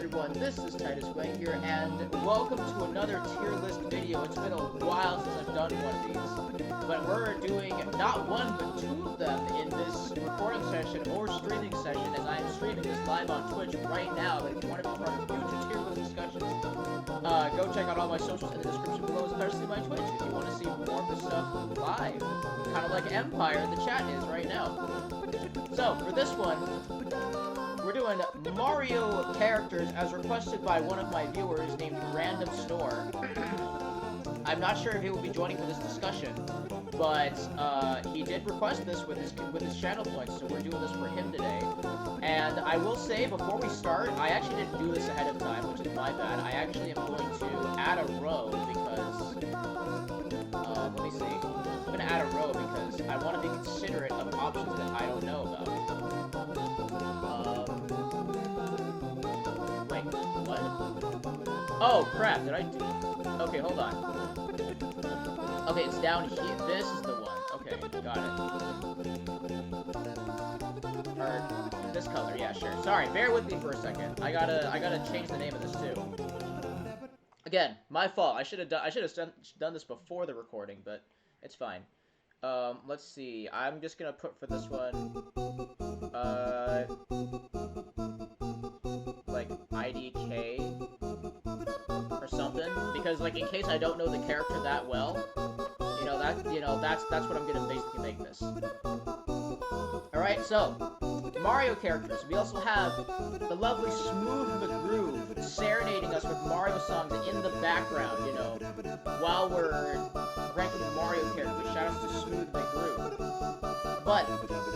everyone, this is Titus Wang here, and welcome to another tier list video. It's been a while since I've done one of these, but we're doing not one, but two of them in this recording session or streaming session, as I am streaming this live on Twitch right now. But if you want to be part of future tier list discussions, go check out all my socials in the description below, especially my Twitch, if you want to see more of the stuff live, kind of like Empire in the chat is right now. So, for this one, we're doing Mario characters as requested by one of my viewers named Random Store. I'm not sure if he will be joining for this discussion, but he did request this with his channel points, so we're doing this for him today. And I will say, before we start, I actually didn't do this ahead of time, which is my bad. I actually am going to add a row because, let me see. I'm going to add a row because I want to be considerate of options that I don't know about. Wait, what? Oh, crap, did I do... Okay, hold on. Okay, it's down here. This is the one. Okay, got it. Or this color, yeah, sure. Sorry, bear with me for a second. I gotta change the name of this too. Again, my fault. I should have done this before the recording, but it's fine. Let's see. I'm just gonna put for this one, like IDK or something, because like in case I don't know the character that well, that's what I'm gonna basically make this. All right, so Mario characters. We also have the lovely Smooth the Groove serenading us with Mario songs in the background, while we're ranking the Mario characters. Shout out to Smooth the Groove. But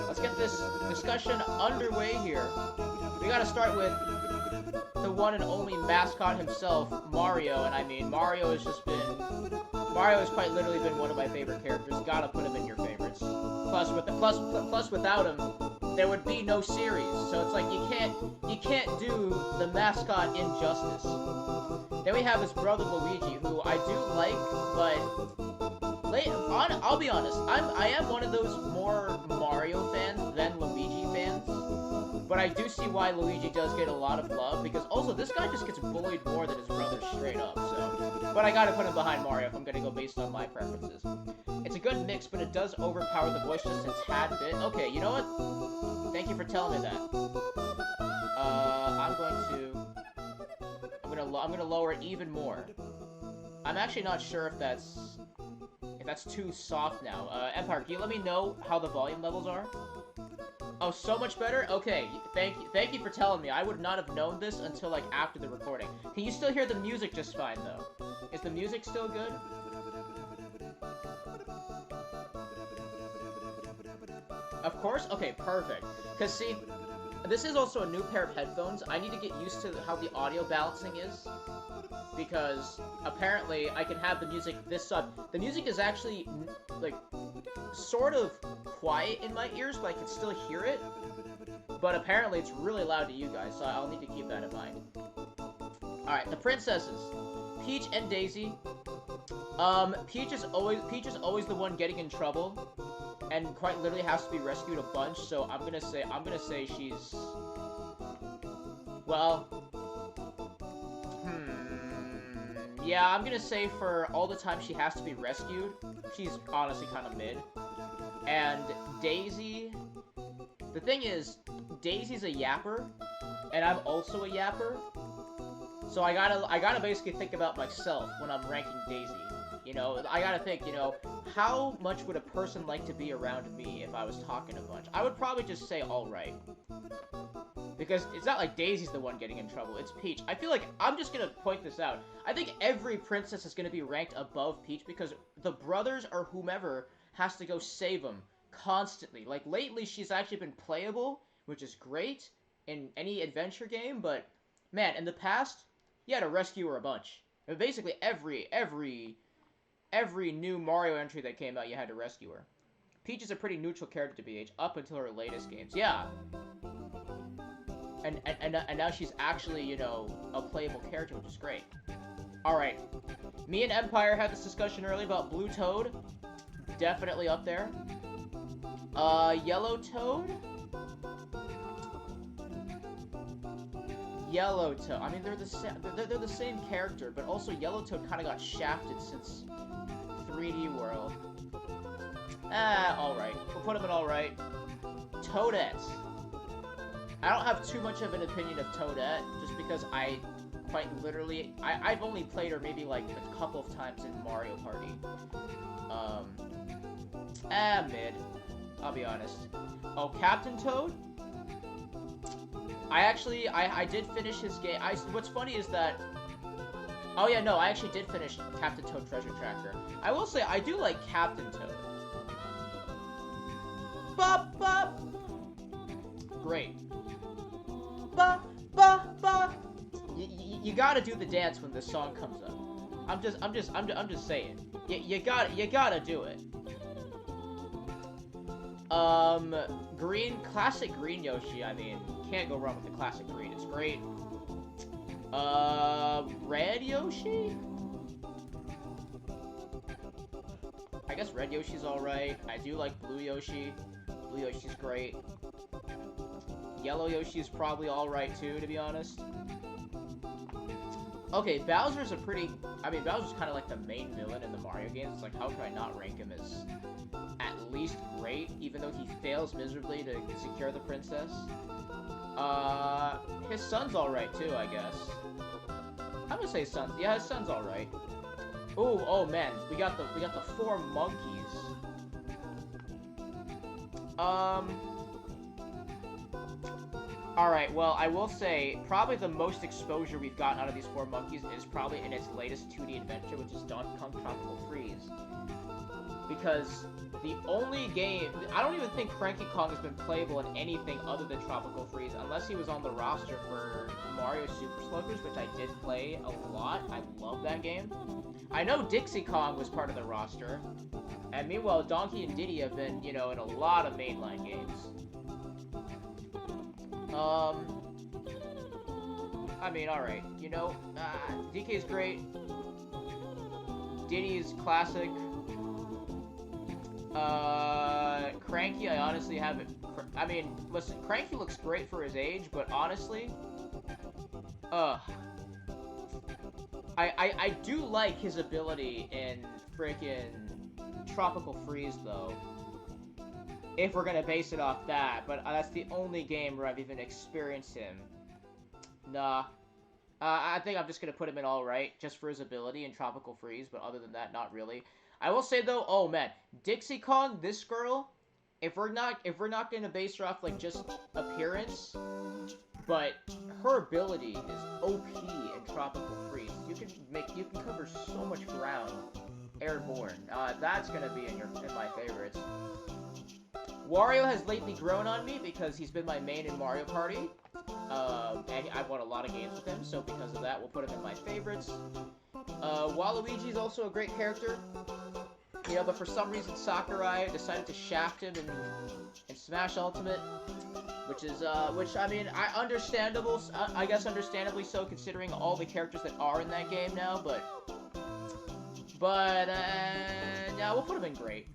let's get this discussion underway here. We gotta start with the one and only mascot himself, Mario, and I mean, Mario has quite literally been one of my favorite characters. Gotta put him in your favorites. Plus without him, there would be no series. So it's like you can't do the mascot injustice. Then we have his brother Luigi, who I do like, but I'll be honest, I am one of those more Mario fans than Luigi fans. But I do see why Luigi does get a lot of love, because also this guy just gets bullied more than his brother straight up, so... But I gotta put him behind Mario if I'm gonna go based on my preferences. It's a good mix, but it does overpower the voice just a tad bit. Okay, you know what? Thank you for telling me that. I'm gonna lower it even more. I'm actually not sure if that's too soft now. Empire, can you let me know how the volume levels are? Oh, so much better? Okay, thank you for telling me. I would not have known this until, like, after the recording. Can you still hear the music just fine, though? Is the music still good? Of course? Okay, perfect. Because, see, this is also a new pair of headphones. I need to get used to how the audio balancing is. Because, apparently, I can have the music this up. The music is actually, like, sort of quiet in my ears, but I can still hear it. But apparently it's really loud to you guys, so I'll need to keep that in mind. Alright, the princesses. Peach and Daisy. Peach is always the one getting in trouble, and quite literally has to be rescued a bunch, so I'm gonna say she's... Well... Yeah, I'm gonna say for all the time she has to be rescued, she's honestly kind of mid. And Daisy... The thing is, Daisy's a yapper, and I'm also a yapper. So I gotta basically think about myself when I'm ranking Daisy. I gotta think, how much would a person like to be around me if I was talking a bunch? I would probably just say alright. Because it's not like Daisy's the one getting in trouble, it's Peach. I feel like, I'm just gonna point this out. I think every princess is gonna be ranked above Peach because the brothers or whomever has to go save them constantly. Like, lately she's actually been playable, which is great in any adventure game, but, man, in the past, you had to rescue her a bunch. And basically, every new Mario entry that came out, you had to rescue her. Peach is a pretty neutral character to BH, up until her latest games. Yeah. And now she's actually, a playable character, which is great. Alright. Me and Empire had this discussion earlier about Blue Toad. Definitely up there. Yellow Toad? Yellow Toad. I mean, they're the same character, but also Yellow Toad kind of got shafted since 3D World. Alright. We'll put him in alright. Toadette. I don't have too much of an opinion of Toadette, just because I quite literally... I've only played her maybe, like, a couple of times in Mario Party. Mid. I'll be honest. Oh, Captain Toad? I did finish his game. What's funny is that... Oh yeah, no, I actually did finish Captain Toad Treasure Tracker. I will say, I do like Captain Toad. Ba ba. Great. Ba ba ba. You gotta do the dance when this song comes up. I'm just saying. You gotta do it. Classic green Yoshi, I mean, can't go wrong with the classic green, it's great. Red Yoshi? I guess red Yoshi's alright. I do like blue Yoshi. Blue Yoshi's great. Yellow Yoshi's probably alright too, to be honest. Okay, Bowser's Bowser's kind of like the main villain in the Mario games. It's like, how could I not rank him as at least great, even though he fails miserably to secure the princess? His son's alright too, I guess. I'm gonna say his son's alright. Ooh, oh man, we got the 4 monkeys. Alright, well, I will say, probably the most exposure we've gotten out of these 4 monkeys is probably in its latest 2D adventure, which is Donkey Kong Tropical Freeze. Because the only game... I don't even think Cranky Kong has been playable in anything other than Tropical Freeze, unless he was on the roster for Mario Super Sluggers, which I did play a lot. I love that game. I know Dixie Kong was part of the roster, and meanwhile, Donkey and Diddy have been, you know, in a lot of mainline games. I mean, alright, you know, DK's great. Diddy's classic. Cranky, I honestly haven't... I mean, listen, Cranky looks great for his age, but honestly... I do like his ability in frickin' Tropical Freeze, though. If we're gonna base it off that, but that's the only game where I've even experienced him. Nah. I think I'm just gonna put him in alright, just for his ability in Tropical Freeze, but other than that, not really. I will say though, oh man, Dixie Kong, this girl, if we're not gonna base her off like just appearance, but her ability is OP in Tropical Freeze. You can cover so much ground airborne. That's gonna be in my favorites. Wario has lately grown on me because he's been my main in Mario Party. And I've won a lot of games with him, so because of that, we'll put him in my favorites. Waluigi's also a great character. You know, but for some reason Sakurai decided to shaft him in Smash Ultimate. Which is, I mean, I guess understandably so, considering all the characters that are in that game now, yeah, we'll put him in great.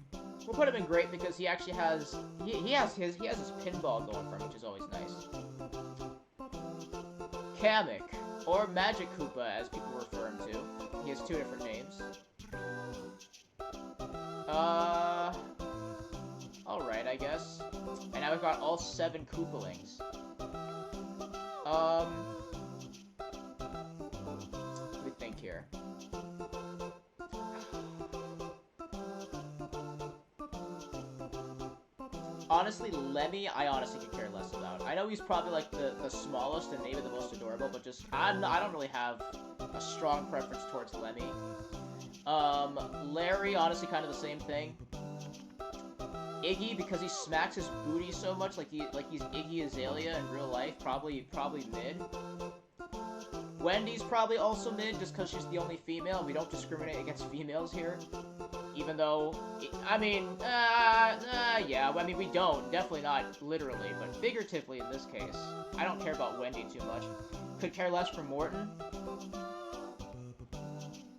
We'll put him in great because he actually has, he has his pinball going for him, which is always nice. Kamek, or Magic Koopa, as people refer him to. He has 2 different names. Alright, I guess. And now we've got all 7 Koopalings. Let me think here. Honestly, Lemmy, I honestly could care less about. I know he's probably like the smallest and maybe the most adorable, but just I don't really have a strong preference towards Lemmy. Larry, honestly, kind of the same thing. Iggy, because he smacks his booty so much, like he's Iggy Azalea in real life, probably mid. Wendy's probably also mid, just because she's the only female. We don't discriminate against females here. Even though, I mean, yeah, I mean, we don't. Definitely not literally, but figuratively in this case. I don't care about Wendy too much. Could care less for Morton.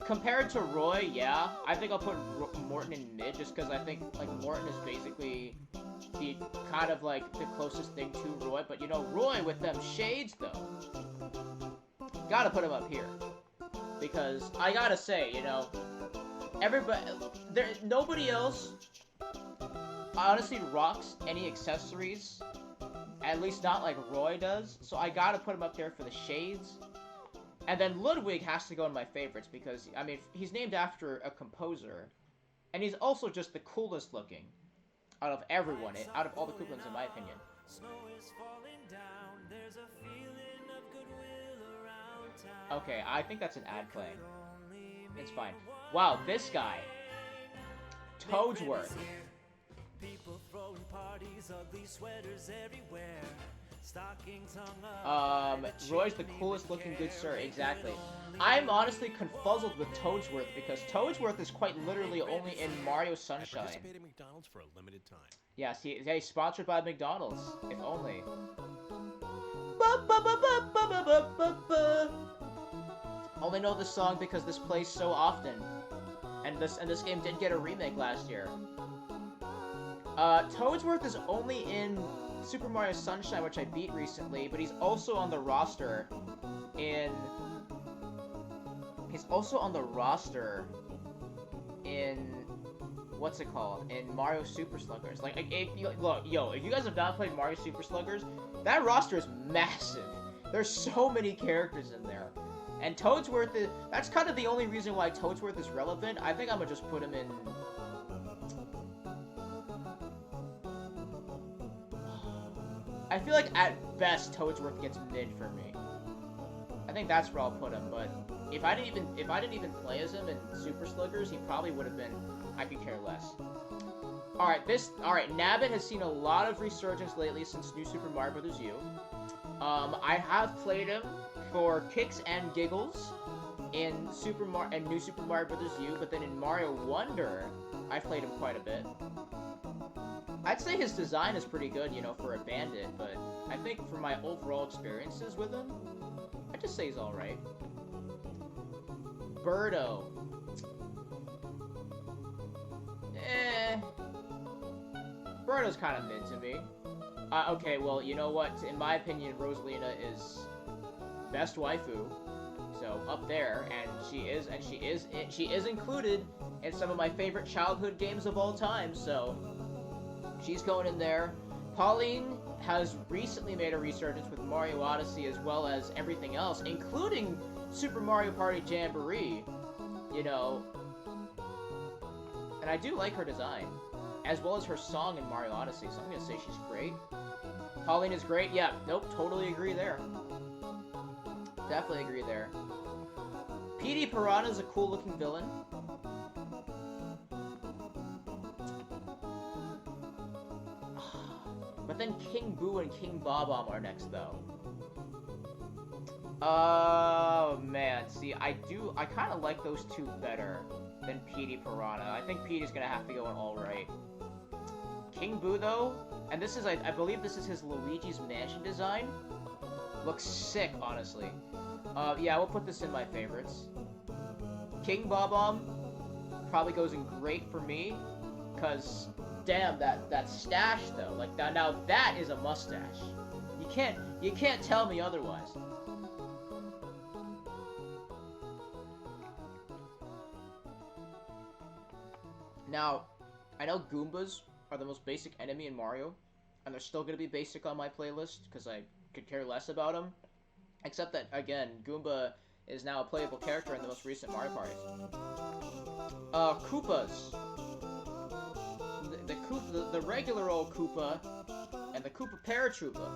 Compared to Roy, yeah, I think I'll put Morton in mid, just because I think, like, Morton is basically the kind of, like, the closest thing to Roy. But, you know, Roy with them shades, though. gotta put him up here. Because I gotta say, you know, nobody else honestly rocks any accessories, at least not like Roy does, so I gotta put him up there for the shades. And then Ludwig has to go in my favorites because, I mean, he's named after a composer, and he's also just the coolest looking out of everyone, out of all the Kooplings in my opinion. Okay, I think that's an ad playing. It's fine. Wow, this guy. Toadsworth. Roy's the coolest looking good sir, exactly. I'm honestly confuzzled with Toadsworth because Toadsworth is quite literally only in Mario Sunshine. McDonald's for a limited time. Yes, he's sponsored by McDonald's, if only. Only know this song because this plays so often. And this game did get a remake last year. Toadsworth is only in Super Mario Sunshine, which I beat recently, but he's also on the roster in... He's also on the roster in... What's it called? In Mario Super Sluggers. Like, look, if you guys have not played Mario Super Sluggers, that roster is massive. There's so many characters in there. And Toadsworth is... That's kind of the only reason why Toadsworth is relevant. I think I'm gonna just put him in... I feel like at best Toadsworth gets mid for me. I think that's where I'll put him, but if I didn't even play as him in Super Sluggers, he probably would have been... I could care less. Alright, Nabbit has seen a lot of resurgence lately since New Super Mario Bros. U. I have played him for kicks and giggles in New Super Mario Bros. U, but then in Mario Wonder, I played him quite a bit. I'd say his design is pretty good, you know, for a bandit, but I think for my overall experiences with him, I'd just say he's alright. Birdo. Birdo's kind of mid to me. Okay, well, you know what? In my opinion, Rosalina is best waifu, so up there, and she is included in some of my favorite childhood games of all time. So she's going in there. Pauline has recently made a resurgence with Mario Odyssey as well as everything else, including Super Mario Party Jamboree. You know. And I do like her design, as well as her song in Mario Odyssey, so I'm gonna say she's great. Pauline is great, yeah, nope, totally agree there. Definitely agree there. Petey Piranha is a cool looking villain. But then King Boo and King Bob-omb are next, though. Oh, man, see, I kind of like those two better than Petey Piranha. I think Petey's gonna have to go in alright. King Boo, though, and this is, I believe this is his Luigi's Mansion design. Looks sick, honestly. Yeah, we'll put this in my favorites. King Bob-omb probably goes in great for me, because, damn, that stash, though. Like, now that is a mustache. You can't tell me otherwise. Now, I know Goombas are the most basic enemy in Mario, and they're still going to be basic on my playlist, because I could care less about them. Except that, again, Goomba is now a playable character in the most recent Mario parties. Koopas. The regular old Koopa, and the Koopa Paratroopa.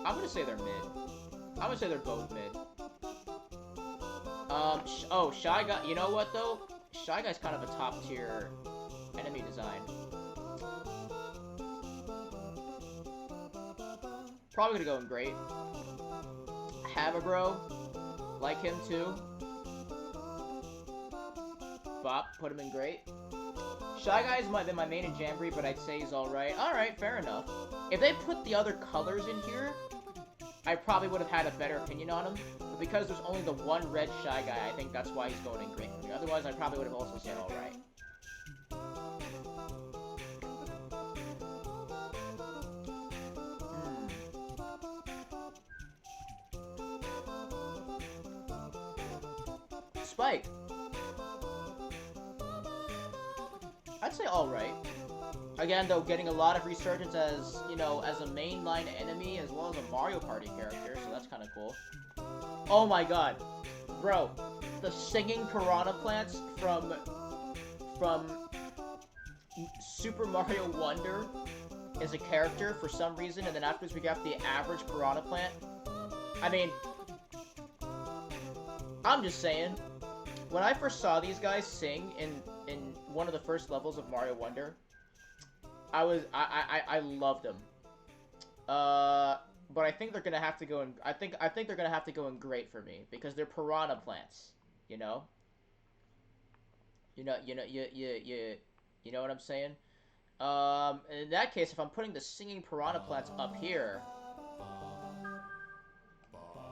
I'm gonna say they're mid. I'm gonna say they're both mid. Oh, Shy Guy. You know what, though? Shy Guy's kind of a top-tier enemy design. Probably gonna go in great. Havabro. Like him, too. Bop. Put him in great. Shy Guy's been my main in Jamboree, but I'd say he's alright. Alright, fair enough. If they put the other colors in here, I probably would have had a better opinion on him, but because there's only the one red Shy Guy, I think that's why he's going in great for me. Otherwise, I probably would have also said alright. Spike. I'd say alright. Again, though, getting a lot of resurgence as, you know, as a mainline enemy as well as a Mario Party character, so that's kind of cool. Oh my god. Bro, the singing piranha plants from Super Mario Wonder is a character for some reason, and then afterwards we got the average piranha plant. I mean, I'm just saying, when I first saw these guys sing in one of the first levels of Mario Wonder, I loved them. But I think they're gonna have to go in. I think they're gonna have to go in great for me because they're piranha plants. You know. You know what I'm saying? In that case, if I'm putting the singing piranha plants up here,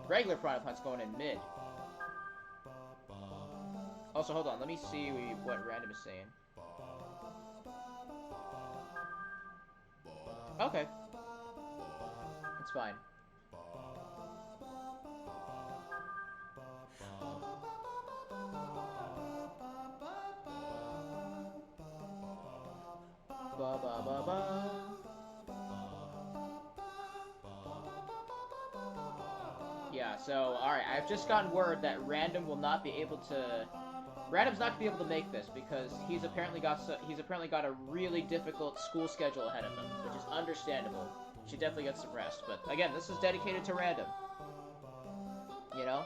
regular piranha plants going in mid. Also, hold on. Let me see what Random is saying. Okay. It's fine. Ba ba ba ba. Yeah, so, alright, I've just gotten word that Random will not be able to... Random's not gonna be able to make this because he's apparently got a really difficult school schedule ahead of him, which is understandable. Should definitely get some rest. But again, this is dedicated to Random. You know?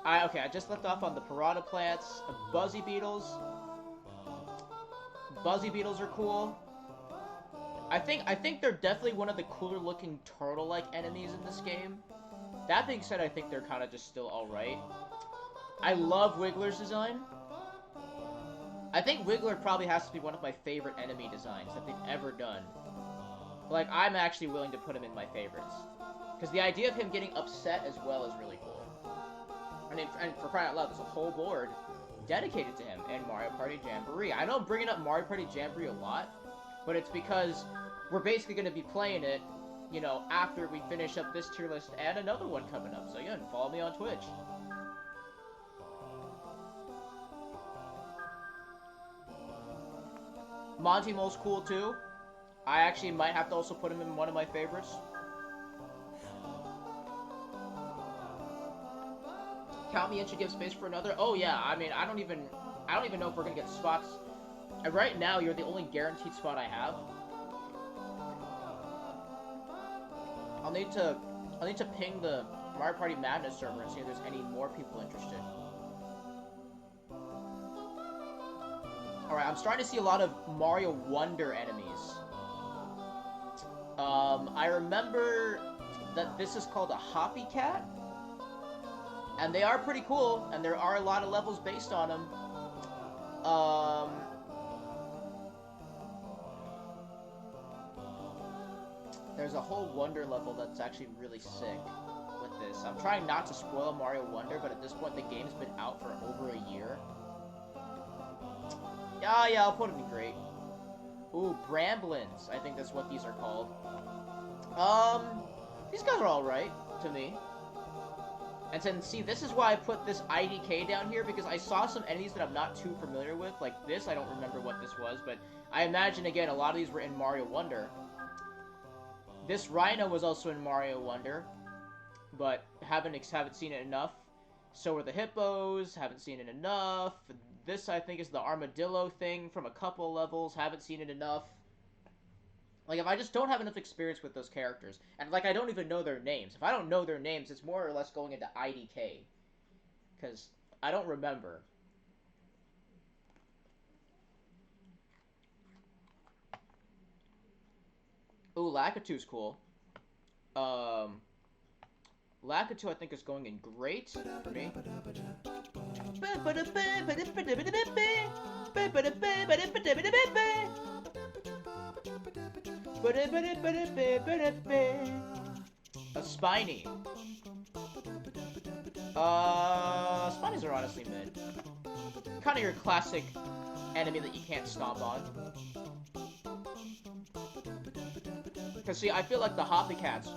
I just left off on the piranha plants, Buzzy Beetles. Buzzy Beetles are cool. I think they're definitely one of the cooler looking turtle-like enemies in this game. That being said, I think they're kind of just still alright. I love Wiggler's design. I think Wiggler probably has to be one of my favorite enemy designs that they've ever done. Like, I'm actually willing to put him in my favorites. Because the idea of him getting upset as well is really cool. I mean, and for crying out loud, there's a whole board dedicated to him in Mario Party Jamboree. I know I'm bringing up Mario Party Jamboree a lot, but it's because we're basically going to be playing it, you know, after we finish up this tier list and another one coming up. So again, follow me on Twitch. Monty Mole's cool too. I actually might have to also put him in one of my favorites. Count me in should give space for another. Oh yeah, I mean, I don't even know if we're gonna get spots. And right now, you're the only guaranteed spot I have. I'll need to ping the Mario Party Madness server and see if there's any more people interested. Alright, I'm starting to see a lot of Mario Wonder enemies. I remember that this is called a Hoppy Cat. And they are pretty cool, and there are a lot of levels based on them. There's a whole Wonder level that's actually really sick with this. I'm trying not to spoil Mario Wonder, but at this point the game's been out for over a year. Yeah, I'll put it in great. Ooh, Bramblins. I think that's what these are called. These guys are alright, to me. And then, see, this is why I put this IDK down here, because I saw some enemies that I'm not too familiar with. Like this, I don't remember what this was, but I imagine, again, a lot of these were in Mario Wonder. This Rhino was also in Mario Wonder, but haven't seen it enough. So are the Hippos, haven't seen it enough. This, I think, is the Armadillo thing from a couple levels, haven't seen it enough. Like, if I just don't have enough experience with those characters, and, like, I don't even know their names. If I don't know their names, it's more or less going into IDK. Because I don't remember. Ooh, Lakitu's cool. Lakitu, I think, is going in great for me. A Spiny. Spinies are honestly mid. Kind of your classic enemy that you can't stomp on. Because, see, I feel like the Hoppy Cats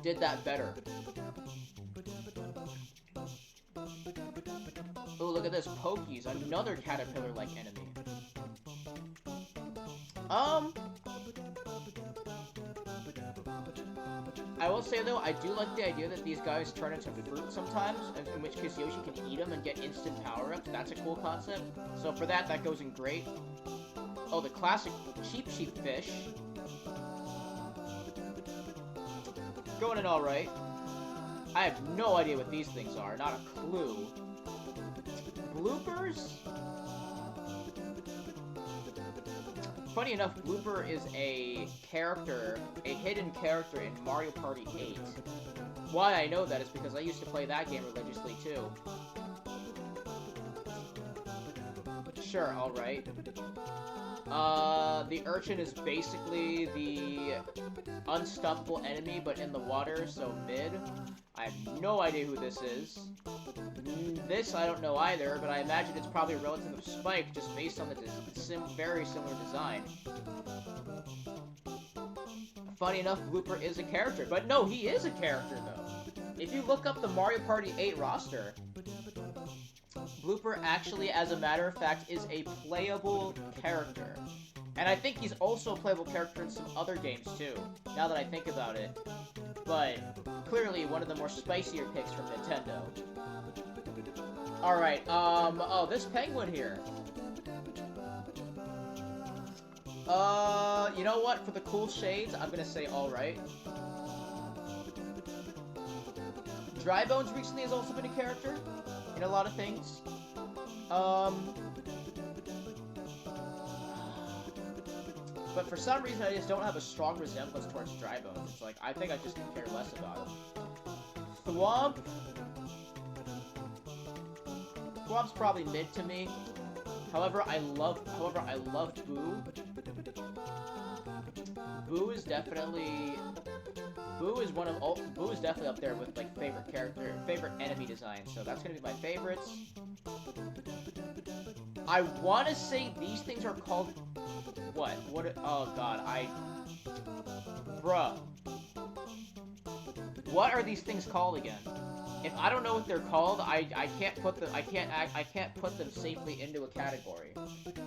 did that better. look at this. Pokey's another caterpillar-like enemy. I will say, though, I do like the idea that these guys turn into fruit sometimes, in which case Yoshi can eat them and get instant power-ups. That's a cool concept. So for that, that goes in great. Oh, the classic cheap fish. Going in alright. I have no idea what these things are. Not a clue. Bloopers? Funny enough, Blooper is a character, a hidden character in Mario Party 8. Why I know that is because I used to play that game religiously too. Sure, alright. The urchin is basically the unstoppable enemy, but in the water, so mid. I have no idea who this is. This I don't know either, but I imagine it's probably a relative of Spike, just based on the very similar design. Funny enough, Blooper is a character, but no, he is a character, though. If you look up the Mario Party 8 roster, Blooper actually, as a matter of fact, is a playable character. And I think he's also a playable character in some other games, too, now that I think about it. But clearly one of the more spicier picks from Nintendo. Alright, oh, this penguin here. You know what? For the cool shades, I'm gonna say alright. Dry Bones recently has also been a character in a lot of things. But for some reason, I just don't have a strong resemblance towards Dry Bones. It's like, I think I just could care less about him. Thwomp. Thwomp's probably mid to me. However, I love Boo. Boo is definitely up there with like favorite enemy design. So that's gonna be my favorites. I want to say these things are called what? Oh god, bruh. What are these things called again? If I don't know what they're called, I can't put them safely into a category.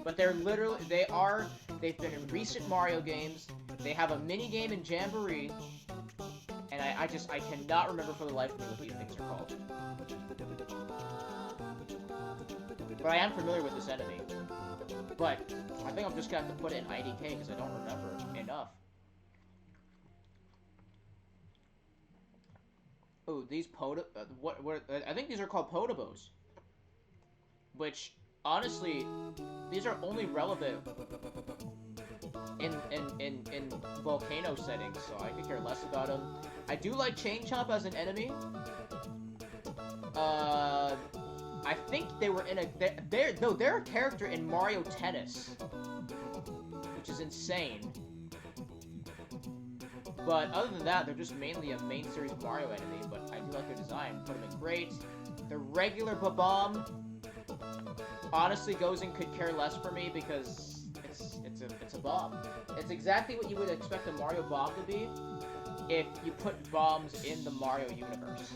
But they've been in recent Mario games. They have a mini game in Jamboree, and I cannot remember for the life of me what these things are called. But I am familiar with this enemy. But I think I'm just gonna have to put it in IDK because I don't remember enough. Oh, these I think these are called Potobos. Which, honestly, these are only relevant in volcano settings, so I could care less about them. I do like Chain Chomp as an enemy. I think they were in they're a character in Mario Tennis, which is insane. But other than that, they're just mainly a main series Mario enemy, but I do like their design. Put them in great. The regular Babomb, honestly, Gozen could care less for me because it's a bomb. It's exactly what you would expect a Mario bomb to be if you put bombs in the Mario universe.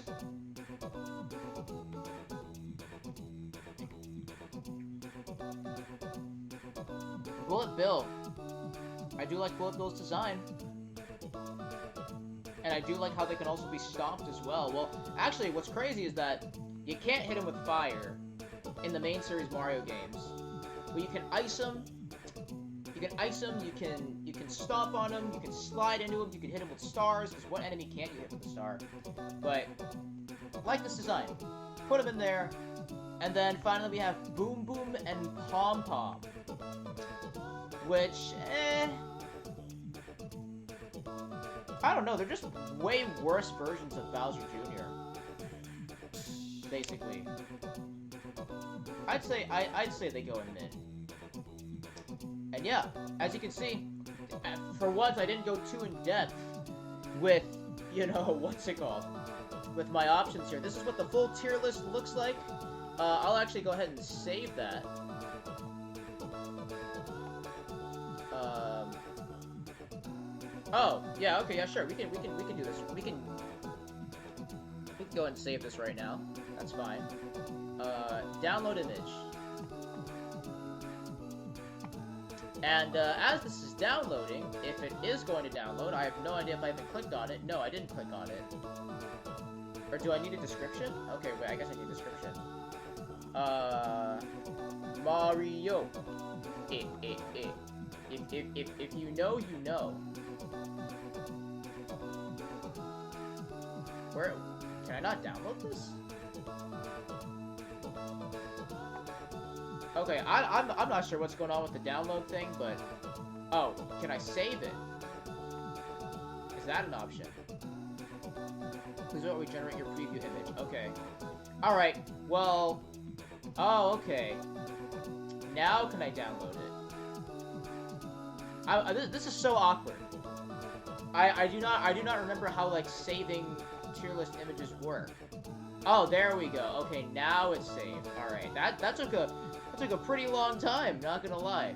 Bullet Bill. I do like Bullet Bill's design. And I do like how they can also be stomped as well. Well, actually, what's crazy is that you can't hit him with fire in the main series Mario games. But you can ice him. You can stomp on him, you can slide into him, you can hit him with stars, because what enemy can't you hit with a star? But, I like this design. Put him in there. And then finally we have Boom Boom and Pom Pom. Which, I don't know, they're just way worse versions of Bowser Jr. Basically. I'd say they go in mid. And yeah, as you can see, for once I didn't go too in depth with, you know, what's it called? With my options here. This is what the full tier list looks like. I'll actually go ahead and save that. Oh, yeah, okay, yeah, sure. We can do this. We can go ahead and save this right now. That's fine. Download image. And as this is downloading, if it is going to download, I have no idea if I even clicked on it. No, I didn't click on it. Or do I need a description? Okay, wait, I guess I need a description. Mario. If you know, you know. Where? Can I not download this? Okay, I'm not sure what's going on with the download thing, but... Oh, can I save it? Is that an option? Please don't regenerate your preview image. Okay. Alright, well... Oh, okay. Now can I download it? This is so awkward. I do not remember how, like, saving tier list images work. Oh, there we go. Okay, now it's saved. Alright, that took a pretty long time, not gonna lie.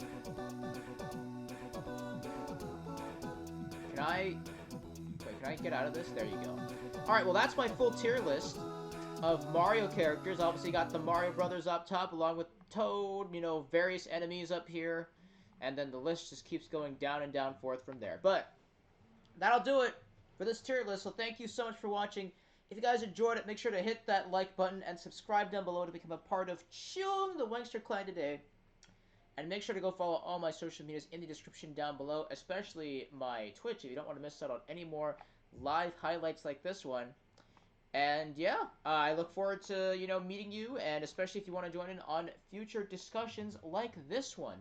Can I get out of this? There you go. Alright, well that's my full tier list of Mario characters. Obviously got the Mario Brothers up top, along with Toad, you know, various enemies up here. And then the list just keeps going down and down forth from there. But, that'll do it for this tier list, so thank you so much for watching. If you guys enjoyed it, make sure to hit that like button and subscribe down below to become a part of Chung, the Wangster clan today. And make sure to go follow all my social medias in the description down below, especially my Twitch if you don't want to miss out on any more live highlights like this one. And yeah, I look forward to, you know, meeting you, and especially if you want to join in on future discussions like this one.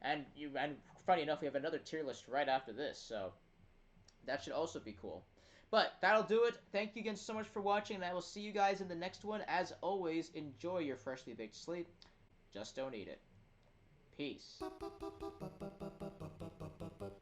And funny enough, we have another tier list right after this, so that should also be cool. But that'll do it. Thank you again so much for watching, and I will see you guys in the next one. As always, enjoy your freshly baked sleep. Just don't eat it. Peace.